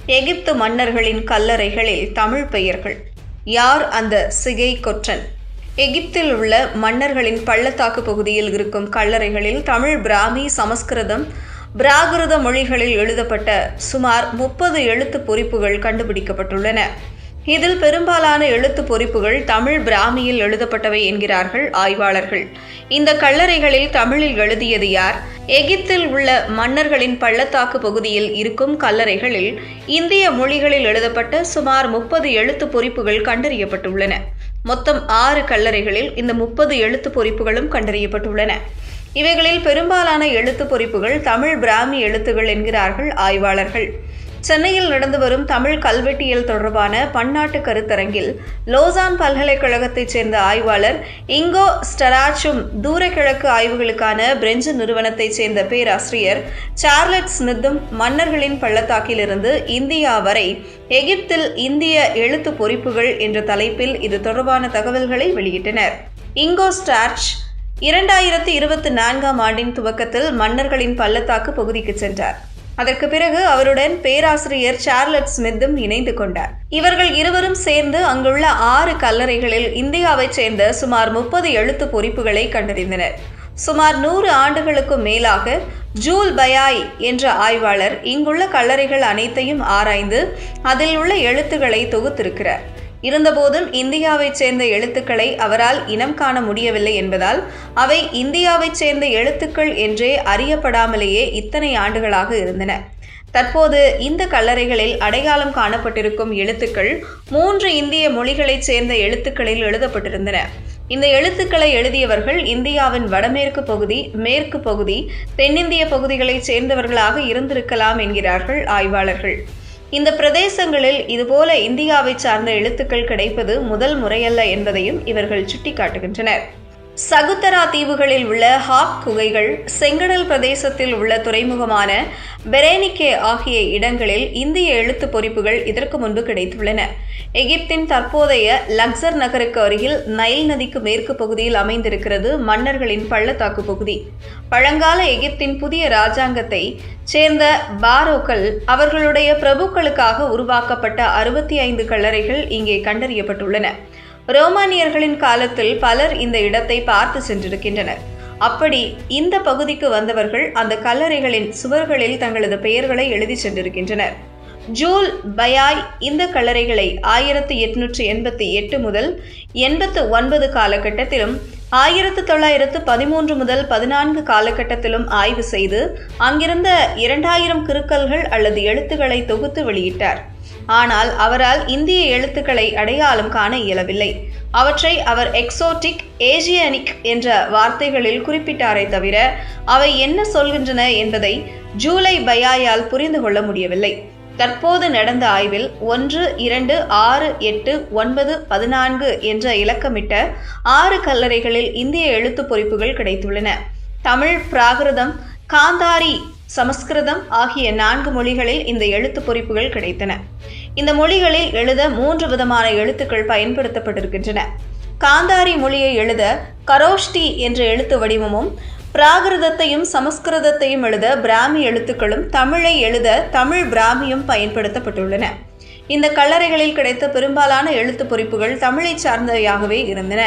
எகிப்து மன்னர்களின் கல்லறைகளில் தமிழ் பெயர்கள். யார் அந்த சிகை கொற்றன்? எகிப்தில் உள்ள மன்னர்களின் பள்ளத்தாக்கு பகுதியில் இருக்கும் கல்லறைகளில் தமிழ், பிராமி, சமஸ்கிருதம், பிராகிருத மொழிகளில் எழுதப்பட்ட சுமார் 30 எழுத்து பொறிப்புகள் கண்டுபிடிக்கப்பட்டுள்ளன. இதில் பெரும்பாலான எழுத்து பொறிப்புகள் தமிழ், பிராமியில் எழுதப்பட்டவை என்கிறார்கள் ஆய்வாளர்கள். இந்த கல்லறைகளில் தமிழில் எழுதியது யார்? எகிப்தில் உள்ள மன்னர்களின் பள்ளத்தாக்கு பகுதியில் இருக்கும் கல்லறைகளில் இந்திய மொழிகளில் எழுதப்பட்ட சுமார் 30 எழுத்து பொறிப்புகள் கண்டறியப்பட்டுள்ளன. மொத்தம் 6 கல்லறைகளில் இந்த 30 எழுத்து பொறிப்புகளும் கண்டறியப்பட்டுள்ளன. இவைகளில் பெரும்பாலான எழுத்து பொறிப்புகள் தமிழ், பிராமி எழுத்துகள் என்கிறார்கள் ஆய்வாளர்கள். சென்னையில் நடந்து வரும் தமிழ் கல்வெட்டியல் தொடர்பான பன்னாட்டு கருத்தரங்கில் லோசான் பல்கலைக்கழகத்தைச் சேர்ந்த ஆய்வாளர் இங்கோ ஸ்டராச்சும், தூரக்கிழக்கு ஆய்வுகளுக்கான பிரெஞ்சு நிறுவனத்தைச் சேர்ந்த பேராசிரியர் சார்லட் ஸ்மித்தும் மன்னர்களின் பள்ளத்தாக்கிலிருந்து இந்தியா வரை எகிப்தில் இந்திய எழுத்து பொறிப்புகள் என்ற தலைப்பில் இது தொடர்பான தகவல்களை வெளியிட்டனர். இங்கோ ஸ்டார்ச் 2024ஆம் ஆண்டின் துவக்கத்தில் மன்னர்களின் பள்ளத்தாக்கு பகுதிக்கு சென்றார். அதற்கு பிறகு அவருடன் பேராசிரியர் சார்லட் ஸ்மித்தும் இணைந்து கொண்டார். இவர்கள் இருவரும் சேர்ந்து அங்குள்ள 6 கல்லறைகளில் இந்தியாவைச் சேர்ந்த சுமார் 30 எழுத்து பொறிப்புகளை கண்டறிந்தனர். சுமார் 100 ஆண்டுகளுக்கும் மேலாக ஜூல் பயாய் என்ற ஆய்வாளர் இங்குள்ள கல்லறைகள் அனைத்தையும் ஆராய்ந்து அதில் உள்ள எழுத்துக்களை தொகுத்திருக்கிறார். இருந்தபோதும் இந்தியாவைச் சேர்ந்த எழுத்துக்களை அவரால் இனம் காண முடியவில்லை என்பதால் அவை இந்தியாவைச் சேர்ந்த எழுத்துக்கள் என்றே அறியப்படாமலேயே இத்தனை ஆண்டுகளாக இருந்தன. தற்போது இந்த கல்லறைகளில் அடையாளம் காணப்பட்டிருக்கும் எழுத்துக்கள் 3 இந்திய மொழிகளைச் சேர்ந்த எழுத்துக்களில் எழுதப்பட்டிருந்தன. இந்த எழுத்துக்களை எழுதியவர்கள் இந்தியாவின் வடமேற்கு பகுதி, மேற்கு பகுதி, தென்னிந்திய பகுதிகளைச் சேர்ந்தவர்களாக இருந்திருக்கலாம் என்கிறார்கள் ஆய்வாளர்கள். இந்த பிரதேசங்களில் இதுபோல இந்தியாவை சார்ந்த எழுத்துக்கள் கிடைப்பது முதல் முறையல்ல என்பதையும் இவர்கள் சுட்டிக்காட்டுகின்றனர். சகுத்தரா தீவுகளில் உள்ள ஹாக் குகைகள், செங்கடல் பிரதேசத்தில் உள்ள துறைமுகமான பெரேனிக்கே ஆகிய இடங்களில் இந்திய எழுத்து பொறிப்புகள் இதற்கு முன்பு கிடைத்துள்ளன. எகிப்தின் தற்போதைய லக்சர் நகருக்கு அருகில் நைல் நதிக்கு மேற்கு பகுதியில் அமைந்திருக்கிறது மன்னர்களின் பள்ளத்தாக்கு பகுதி. பழங்கால எகிப்தின் புதிய ராஜாங்கத்தை சேர்ந்த பாரோக்கள் அவர்களுடைய பிரபுக்களுக்காக உருவாக்கப்பட்ட 65 கல்லறைகள் இங்கே கண்டறியப்பட்டுள்ளன. ரோமானியர்களின் காலத்தில் பலர் இந்த இடத்தை பார்த்து சென்றிருக்கின்றனர். அப்படி இந்த பகுதிக்கு வந்தவர்கள் அந்த கல்லறைகளின் சுவர்களில் தங்களது பெயர்களை எழுதி சென்றிருக்கின்றனர். ஜூல் பயாய் இந்த கல்லறைகளை 1888 முதல் 89 காலகட்டத்திலும் 1913 முதல் 14 காலகட்டத்திலும் ஆய்வு செய்து அங்கிருந்த 2000 கிறுக்கல்கள் அல்லது எழுத்துக்களை தொகுத்து வெளியிட்டார். ஆனால் அவரால் இந்திய எழுத்துக்களை அடையாளம் காண இயலவில்லை. அவற்றை அவர் எக்ஸோட்டிக், ஏசியானிக் என்ற வார்த்தைகளில் குறிப்பிட்டாரே தவிர அவை என்ன சொல்கின்றன என்பதை ஜூலை பயாயால் புரிந்து கொள்ள முடியவில்லை. தற்போது நடந்த ஆய்வில் 1, 2, 6, 8, 9, 14 என்ற இலக்கமிட்ட 6 கல்லறைகளில் இந்திய எழுத்து பொறிப்புகள் கிடைத்துள்ளன. தமிழ், பிராகிருதம், காந்தாரி, சமஸ்கிருதம் ஆகிய 4 மொழிகளில் இந்த எழுத்து பொறிப்புகள் கிடைத்தன. இந்த மொழிகளில் எழுத 3 விதமான எழுத்துக்கள் பயன்படுத்தப்பட்டிருக்கின்றன. காந்தாரி மொழியை எழுத கரோஷ்டி என்ற எழுத்து வடிவமும், பிராகிருதத்தையும் சமஸ்கிருதத்தையும் எழுத பிராமி எழுத்துக்களும், தமிழை எழுத தமிழ் பிராமியும் பயன்படுத்தப்பட்டுள்ளன. இந்த கல்லறைகளில் கிடைத்த பெரும்பாலான எழுத்து பொறிப்புகள் தமிழை சார்ந்தவையாகவே இருந்தன.